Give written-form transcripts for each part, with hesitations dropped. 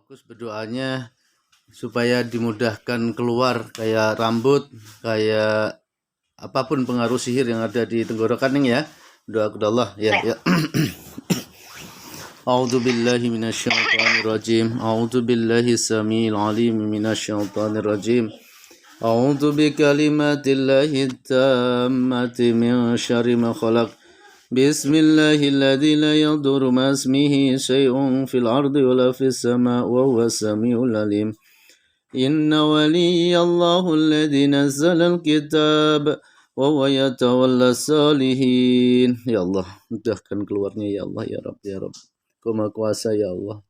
Fokus berdoanya supaya dimudahkan keluar kayak rambut, kayak apapun pengaruh sihir yang ada di tenggorokan nih ya. Doa kepada Allah ya. A'udzu billahi minasyaitonir rajim. A'udzu billahi samiil alim minasyaitonir rajim. A'udzu bikalimatillahi tammati min syarri ma khalaq. Bismillahilladzi la yadurru ma ismihi syai'un fil ardi wala fis sama' wa huwas samiul alim. Inna waliyallahu alladzi nazzalal kitab wa huwa yatawalla salihin. Ya Allah, mudahkan keluarnya ya Allah ya Rabb ya Rabb. Kau Maha Kuasa ya Allah.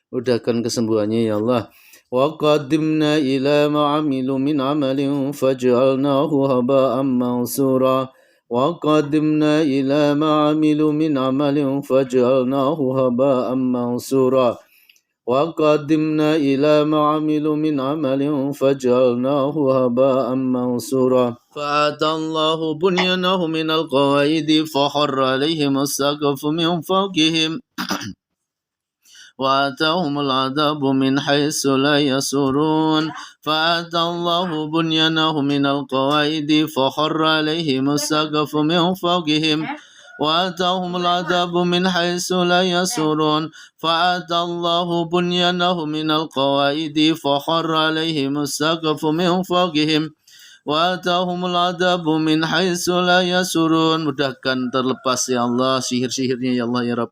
Mudahkan kesembuhannya ya Allah. Wa qadimna ila ma 'amilu min 'amalin faj'alnahu haba'an mansura. وقدمنا إلى ما عملوا من عمل فجعلناه هباء منصورا وقدمنا إلى ما عملوا من عمل فجعلناه هباء منصورا فأتى الله بنيانه من القواعد فخر عليهم السقف من فوقهم وآتاهم العذاب من حيث لا يشعرون فأتى الله بنيانه من القواعد فخر عليهم السقف من فوقهم وآتاهم العذاب من حيث لا يشعرون فأتى الله بنيانه من القواعد فخر عليهم السقف من فوقهم وآتاهم العذاب من حيث لا يشعرون. Mudahkan terlepas ya Allah sihir-sihirnya ya Allah ya Rabb.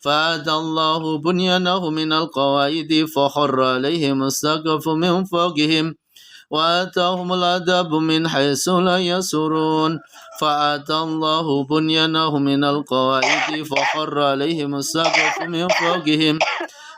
فأتى الله بنيانه من القواعد فخر عليهم السقف من فوقهم وآتاهم العذاب من حيث لا يشعرون فأتى الله بنيانه من القواعد فخر عليهم السقف من فوقهم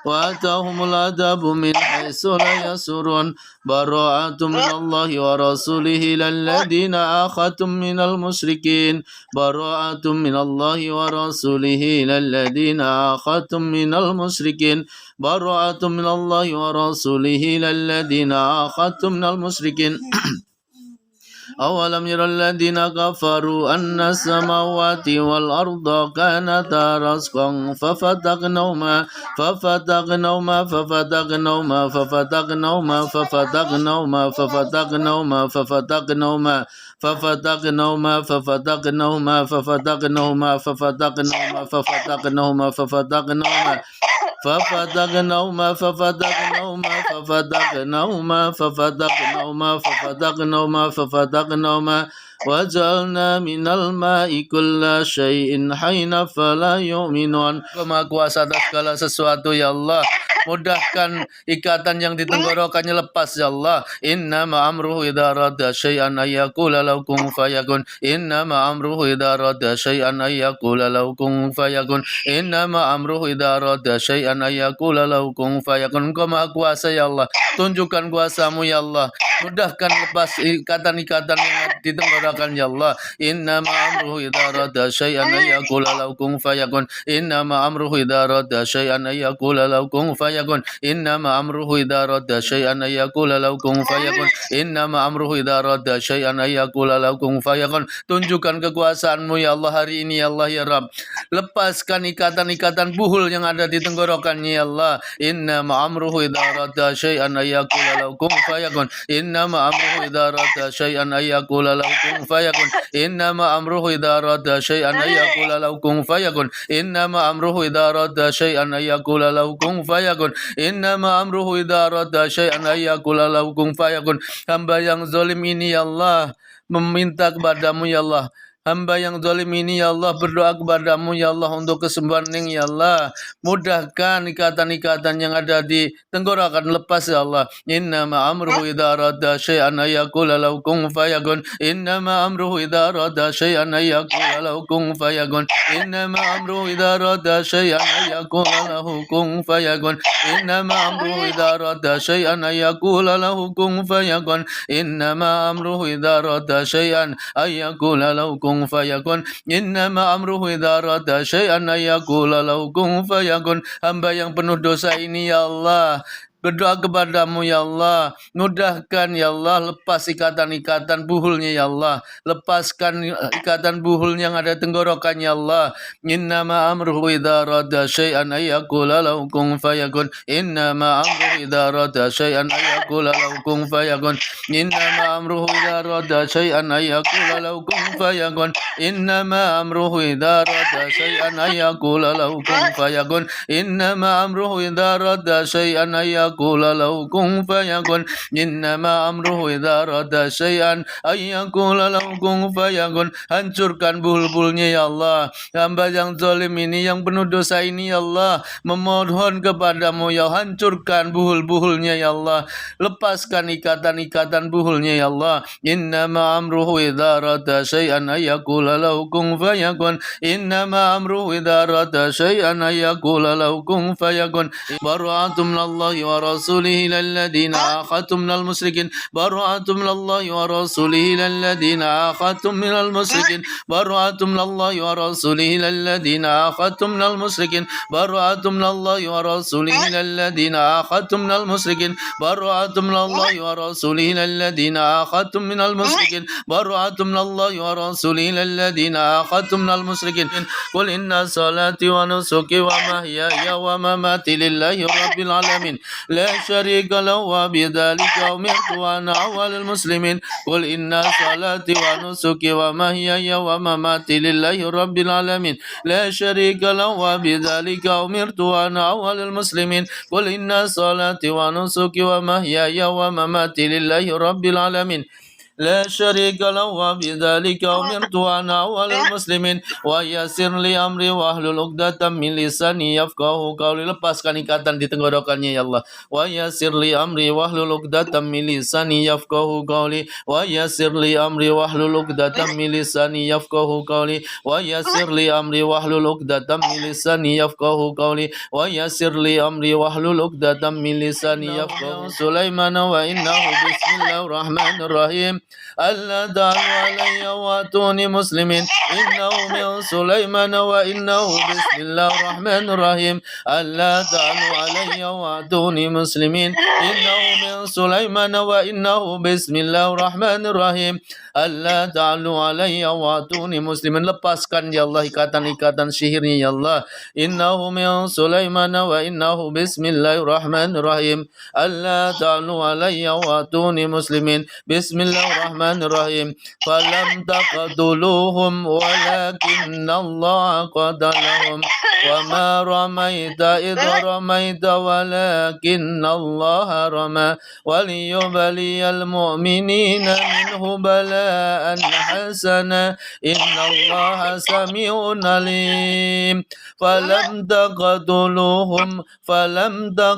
وآتاهم العذاب من حيث لا يشعرون براءة من الله ورسوله للذين آخذتم من المشركين براءة من الله ورسوله للذين آخذتم من المشركين براءة من الله ورسوله للذين آخذتم من المشركين أولم ير الذين كفروا أن السماوات والأرض كانتا رتقا ففتقناهما ففتقناهما ففتقناهما ففتقناهما ففتقناهما ففتقناهما ففتقناهما ففتقناهما ففتقناهما ففتقناهما ففتقناهما ففتقناهما ففتقناهما ففتقناهما ففتقناهما ففتقناهما ففتقناهما ففتقناهما ففتقناهما وجعلنا من الماء كل شيء حي فلا يؤمنون. Maha Kuasa atas segala sesuatu ya Allah. Mudahkan ikatan yang di tenggorokannya lepas ya Allah. Innama amruhu idza arada syai'an ayyaqula lahu kun fayakun. Innama amruhu idza arada syai'an ayyaqula lahu kun fayakun. Innama amruhu idza arada syai'an ayyaqula lahu kun fayakun. Engkau Maha Kuasa ya Allah. Tunjukkan kuasamu ya Allah. Mudahkan lepas ikatan-ikatan yang di tenggorokan ya Allah. Innama amruhu idza arada syai'an ayyaqula lahu kun fayakun. Innama amruhu idza arada syai'an ayyaqula lahu kun fayakun. Innama amruhu idza arada syai'an ayyaqula lahu kun fayakun. Innama amruhu idza arada syai'an ayyaqula lahu kun fayakun. Tunjukkan kekuasaanmu ya Allah hari ini ya Allah ya Rabb. Lepaskan ikatan-ikatan buhul yang ada di tenggorokannya ya Allah. Innama amruhu idza arada syai'an ayyaqula lahu kun fayakun. Innama amruhu idza arada syai'an ayyaqula lahu kun fayakun. Innama amruhu idza arada syai'an ayyaqula lahu kun fayakun. Innama amruhu idza arada syai'an ayyaqula lahu kun fayakun. Innama amruhu idza arada syai'an ayyaqula lahu kun fayakun. Hamba yang zalim ini ya Allah meminta kepadamu ya Allah. Hamba yang zalim ini ya Allah berdoa kepadamu ya Allah untuk kesembuhan ini ya Allah. Mudahkan ikatan-ikatan yang ada di tenggorokan lepas ya Allah. Innama amruhu idza arada syai'an ayyaqula lahu kun fayakun. Innama amruhu idza arada syai'an ayyaqula lahu kun fayakun. Innama amruhu idza arada syai'an ayyaqula lahu kun fayakun. Innama amruhu idza arada syai'an ayyaqula lahu kun fayakun. Innama amruhu idza arada syai'an ayyaqula lahu kun fayakun. Innama amruhu idza arada syai'an ayyaqula lahu kun fayakun. Hamba yang penuh dosa ini ya Allah Berdoa kepadamu ya Allah, mudahkan ya Allah, lepas ikatan-ikatan buhulnya ya Allah, lepaskan ikatan buhul yang ada tenggorokan ya Allah. Innama amruhu idza rada syai'an ayyaqula lahu kun fayakun. Innama amruhu idza rada syai'an ayyaqula lahu kun fayakun. Innama amruhu idza rada syai'an ayyaqula lahu kun fayakun. Innama amruhu idza rada syai'an ayyaqula lahu kun fayakun. Innama amruhu idza rada syai'an ayyaqula lahu kun fayakun. Innama amruhu idza rada syai'an ayyaqula lahu kun fayakun. Hancurkan buhul-buhulnya ya Allah. Hamba yang zalim ini, yang penuh dosa ini ya Allah, memohon kepadamu ya, hancurkan buhul-buhulnya ya Allah. Lepaskan ikatan-ikatan buhulnya ya Allah. Innama amruhu idza rada syai'an ayyaqula lahu kun fayakun. Innama amruhu idza rada syai'an ayyaqula lahu kun fayakun. Bara'atum minallahi wa rasulihi lilladheena akhadtum minal musyrikin. Bara'atum minallahi wa rasulihi lilladheena akhadtum minal musyrikin. Bara'atum minallahi wa rasulihi lilladheena akhadtum minal musyrikin. Bara'atum minallahi wa rasulihi lilladheena akhadtum minal musyrikin. Bara'atum minallahi wa rasulihi lilladheena akhadtum minal musyrikin. Bara'atum minallahi wa rasulihi lilladheena akhadtum minal musyrikin. Qul inna salati wa nusuki wa mahyaya wa mamati lillahi rabbil alamin la syarika lahu wa bidzalika umirtu wa ana awwalul muslimin. Qul inna salati wa nusuki wa mahyaya wa mamati lillahi rabbil alamin la syarika lahu wa bidzalika umirtu wa ana awwalul muslimin. Qul inna salati wa nusuki wa mahyaya wa mamati lillahi rabbil alamin لا شريك له وبذلك أمرت وأنا أول المسلمين ويسر لي أمري واحلل عقدة من لساني يفقهوا قولي. Lepaskan ikatan di tenggorokannya ya Allah. ويسر لي أمري واحلل عقدة من لساني يفقهوا قولي. ويسر لي أمري واحلل عقدة من لساني يفقهوا قولي. ويسر لي أمري واحلل عقدة من لساني يفقهوا قولي. ويسر لي أمري واحلل عقدة من لساني يفقهوا. سليمان وإنه بسم الله الرحمن الرحيم ألا تعلوا علي وأتوني مسلمين. إنه من سليمان وإنه بسم الله الرحمن الرحيم ألا تعلوا علي وأتوني مسلمين. إنه من سليمان وإنه بسم الله الرحمن الرحيم ألا تعلوا علي وأتوني مسلمين. Lepaskan ya Allah ikatan-ikatan sihirnya ya Allah. Innahu min Sulaiman wa innahu bismillahirrahmanirrahim ألا تعلوا علي وأتوني مسلمين. Bismillahirrahmanirrahim. Falam taqtuluhum walakin Allah qatalahum wa ma ramaita idh ramaita walakin Allah rama waliyubaliyal mu'minina minhu bala'an hasana inna Allah sami'un alim. Falam taqtuluhum walakin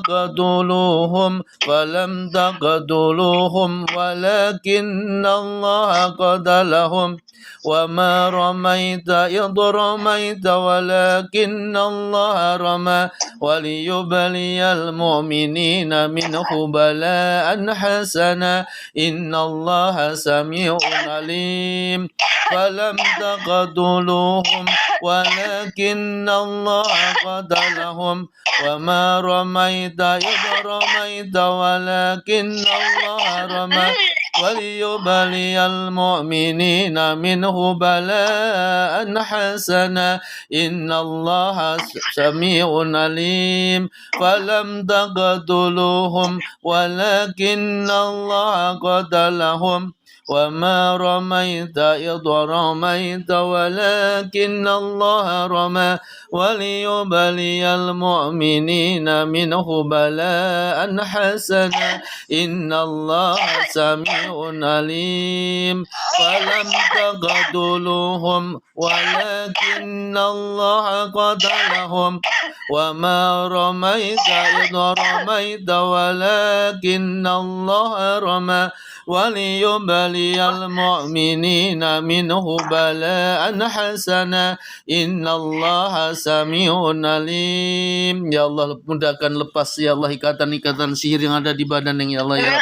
Allah qatalahum wa ma ramaita idh ramaita walakin Allah rama waliyubaliyal mu'minina minhu bala'an hasana inna Allah sami'un alim. Falam taqtuluhum walakin Allah qatalahum wa ma ramaita idh ramaita walakin Allah rama waliyubaliyal mu'minina minhu bala'an hasana inna Allah sami'un alim. Falam taqtuluhum walakin Allah qatalahum wa ma ramaita idh ramaita walakin Allah rama waliyubaliyal mu'minina minhu bala'an hasana inna Allah sami'un alim. Falam taqtuluhum walakin Allah qatalahum wa ma ramaita idh ramaita walakin Allah rama waliyubaliyal mu'minina minhu bala'an hasana inna Allah sami'un alim. Ya Allah, mudahkan lepas ya Allah ikatan-ikatan sihir yang ada di badan yang ya Allah ya.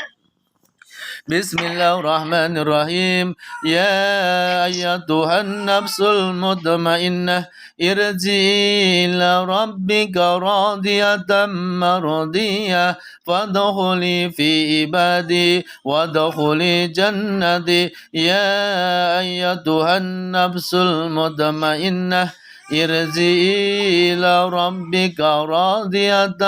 بسم الله الرحمن الرحيم يا أيتها النفس المطمئنة ارجعي إلى ربك راضية مرضية فادخلي في عبادي وادخلي جنتي يا أيتها النفس المطمئنة ارجعي إلى ربك راضية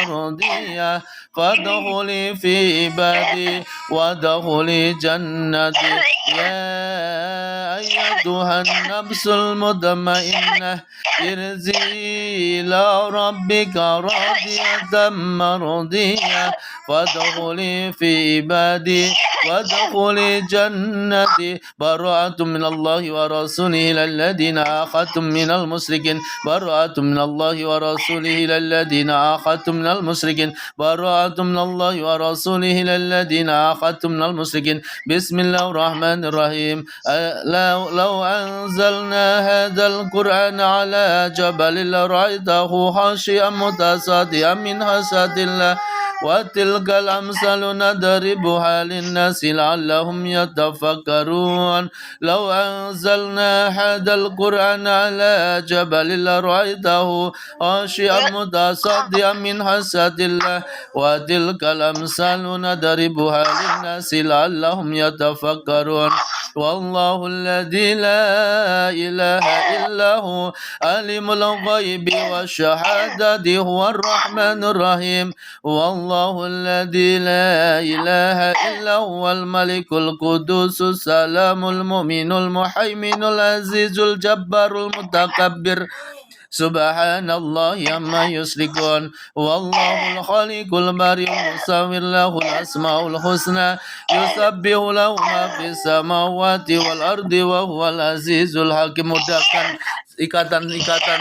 مرضية فادخلي في عبادي وادخلي جنتي يا أيتها النفس المطمئنة ارجعي إلى ربك راضية مرضية فادخلي في عبادي وادخلي جنتي براءة من الله ورسوله إلى الذين عاهدتم من المشركين براءة من الله ورسوله إلى الذين عاهدتم من المشركين براءة من الله ورسوله إلى الذين عاهدتم من المشركين بسم الله الرحمن الرحيم لو أنزلنا هذا القرآن على جبل لرأيته خاشعا متصدعا من خشية الله وتلك الأمثال نضربها للناس لعلهم يتفكرون لو أنزلنا هذا القرآن على جبل لرأيته خاشعا متصدعا من خشية الله وتلك الأمثال نضربها للناس لعلهم يتفكرون والله الذي لا إله إلا هو عالم الغيب والشهادة هو الرحمن الرحيم والله الذي لا إله إلا هو الملك القدوس السلام المؤمن المهيمن العزيز الجبار المتكبر سبحان الله عما يشركون والله الخالق البارئ المصور له الأسماء الحسنى يسبح له ما في السماوات والأرض وهو العزيز الحكيم. Mudahkan ikatan-ikatan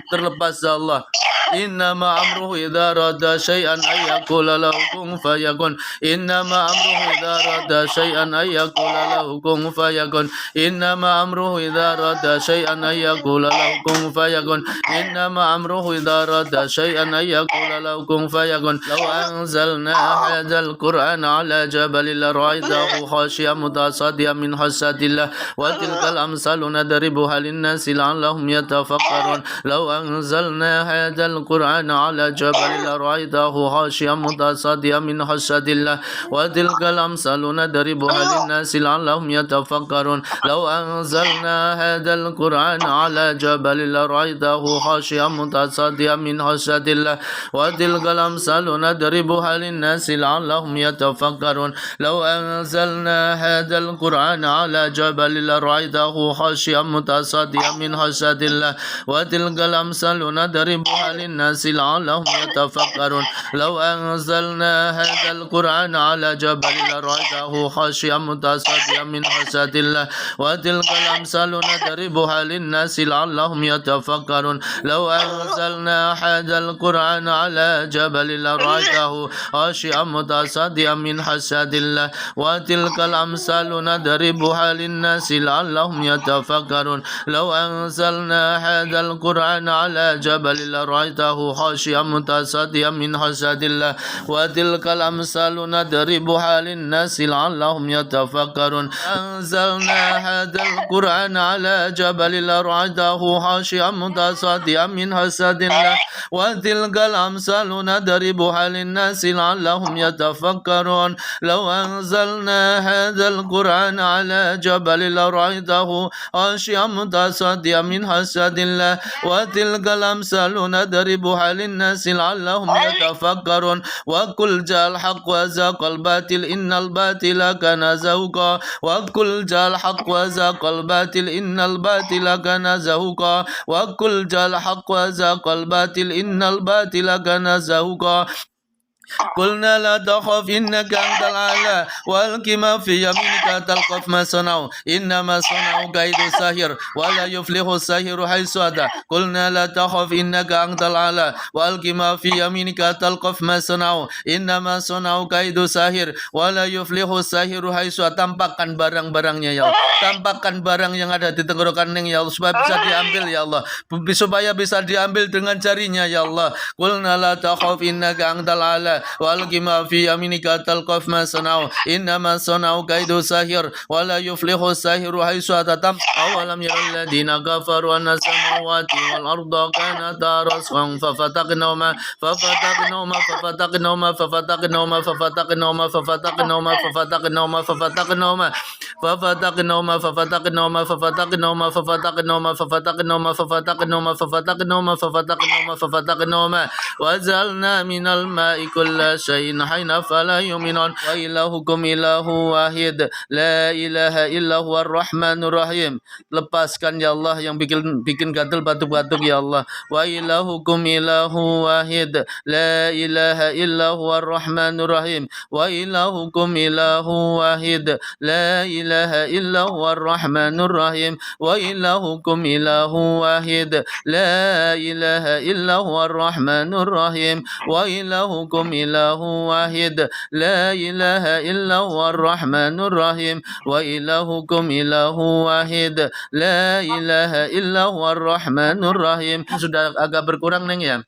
terlepas ya Allah. Innama amruhu idza rada syai'an ay yaqula lahu kun fayakun. Innama amruhu idza rada syai'an ay yaqula lahu kun fayakun. Innama amruhu idza rada syai'an ay yaqula lahu kun fayakun. Innama amruhu idza rada syai'an ay yaqula lahu kun fayakun. Law anzalna hadzal qur'ana ala jabalin la ra'aytahu khashi'an mutasaddian min khasyatillah wa tilkal amsalu nadribuha lin-nasi la'allahum yatafakkarun. Law anzalna hadzal القرآن على جبل لرأيته خاشعا متصدعا من خشية الله وتلك الأمثال نضربها للناس لعلهم يتفكرون لو أنزلنا هذا القرآن على جبل لرأيته خاشعا متصدعا من خشية الله وتلك الأمثال نضربها للناس لعلهم يتفكرون لو أنزلنا هذا القرآن على جبل لرأيته خاشعا متصدعا من خشية الله وتلك الأمثال نضربها للناس لعلهم يتفكرون لو أنزلنا هذا القرآن على جبل لرأيته خاشعا متصدعا من خشية الله وتلك الأمثال نضربها للناس لعلهم يتفكرون لو أنزلنا هذا القرآن على جبل لرأيته خاشعا متصدعا من خشية الله وتلك الأمثال نضربها للناس لعلهم يتفكرون لو أنزلنا هذا القرآن على جبل لرأيته خاشعا متصدعا من خشية الله وتلك الأمثال نضربها للناس لعلهم يتفكرون أنزلنا هذا القرآن على جبل لرأيته خاشعا متصدعا من خشية الله وتلك الأمثال نضربها للناس لعلهم يتفكرون لو أنزلنا هذا القرآن على جبل لرأيته خاشعا متصدعا من خشية الله وتلك الأمثال نضربها للناس لعلهم يتفكرون وقل جاء الحق وزاق الباطل إن الباطل كان زهوقا وقل جاء الحق وزاق الباطل إن الباطل كان زهوقا وقل جاء الحق وزاق الباطل إن الباطل كان زهوقا قلنا لا تخف إنك أنت الأعلى والق ما في يمينك تلقف ما صنعوا إنما صنعوا كيد ساحر ولا يفلح الساحر حيث أتى قلنا لا تخف إنك أنت الأعلى والق ما في يمينك تلقف ما صنعوا إنما صنعوا كيد ساحر ولا يفلح الساحر حيث أتى. Tampakkan barang-barangnya ya Allah, tampakkan barang yang ada di tenggorokan Neng ya Allah supaya bisa diambil ya Allah, supaya bisa diambil dengan jarinya ya Allah. Qulna la takhaf innaka antal ala والق ما في يمينك تلقف ما صنعوا إنما صنعوا كيد ساحر ولا يفلح الساحر حيث أتى أولم ير الذين كفروا أن السماوات والأرض كانتا رتقا ففتقناهما ففتقناهما ففتقناهما ففتقناهما ففتقناهما ففتقناهما ففتقناهما ففتقناهما ففتقناهما ففتقناهما ففتقناهما ففتقناهما ففتقناهما ففتقناهما ففتقناهما ففتقناهما ففتقناهما وجعلنا من الماء كل شيء حي فلا يؤمنون وإلهكم إله واحد لا إله إلا هو الرحمن الرحيم. Lepaskan ya Allah yang bikin gatal batuk-batuk ya Allah. Wa ilahukum ilahu wahid la ilaha illa huwa ar-rahmanur rahim. Wa ilahukum ilahu wahid la ilaha illa huwa ar-rahmanur rahim. Wa ilahukum ilahu wahid la ilaha illa huwa ar-rahmanur rahim. Wa ilahukum ilahu wahid la ilaha illa huwa ar-rahmanur rahim. Wa ilahukum ilahu wahid la ilaha illa huwa ar-rahmanur rahim. Sudah agak berkurang Neng ya?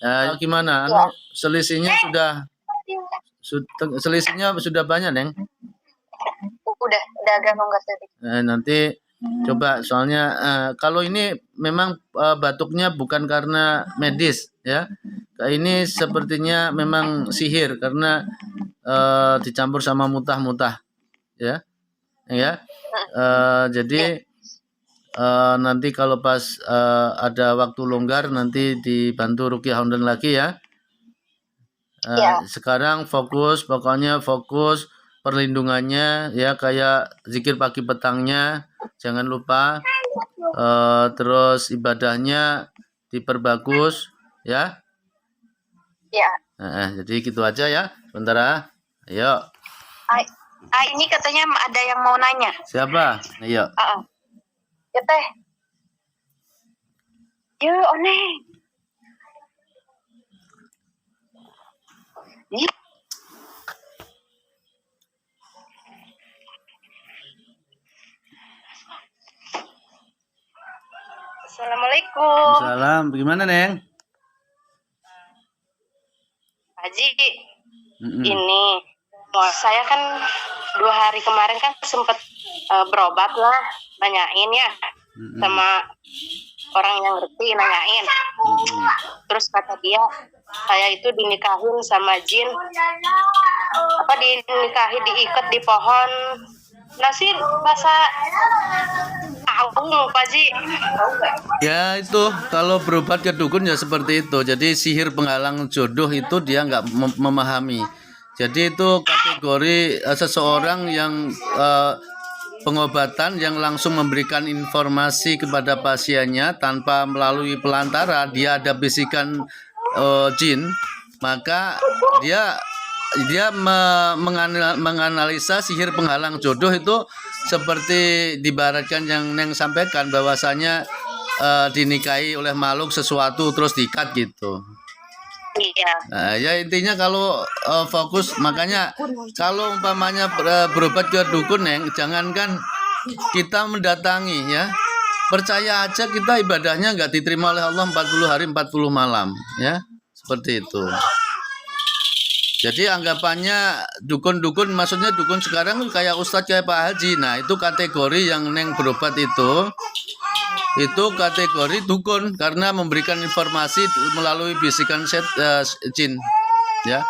Iya. Gimana? Selisihnya selisihnya sudah banyak Neng? Udah agak longgar tadi. Nanti coba soalnya kalau ini memang batuknya bukan karena medis ya. Ini sepertinya memang sihir karena dicampur sama mutah-mutah ya. Ya. Jadi nanti kalau pas ada waktu longgar nanti dibantu Ruqyah online lagi ya. Sekarang pokoknya fokus perlindungannya ya, kayak zikir pagi petangnya jangan lupa, terus ibadahnya diperbagus ya. Jadi gitu aja ya. Sebentar ayo. Ini katanya ada yang mau nanya. Siapa? Ayo. Ya teh. Yo oneng. Assalamualaikum. Salam. Gimana Neng? Haji. Ini saya kan 2 hari kemarin kan sempat berobat lah, nanyain ya sama orang yang ngerti, nanyain. Terus kata dia saya itu dinikahin sama jin, dinikahi diikat di pohon. Nasi bahasa tahu Pak Ji. Ya itu kalau berobat ke dukun ya seperti itu. Jadi sihir penghalang jodoh itu dia nggak memahami. Jadi itu kategori seseorang yang pengobatan yang langsung memberikan informasi kepada pasiennya tanpa melalui pelantara. Dia ada bisikan jin, maka dia menganalisa sihir penghalang jodoh itu seperti dibaratkan yang Neng sampaikan bahwasanya dinikahi oleh makhluk sesuatu terus diikat gitu. Iya. Ya intinya kalau fokus, makanya kalau umpamanya berobat ke dukun Neng, jangankan kita mendatangi ya, percaya aja kita ibadahnya nggak diterima oleh Allah 40 hari 40 malam ya, seperti itu. Jadi anggapannya dukun-dukun, maksudnya dukun sekarang kayak Ustadz kayak Pak Haji. Nah itu kategori yang Neng berobat itu kategori dukun karena memberikan informasi melalui bisikan jin ya.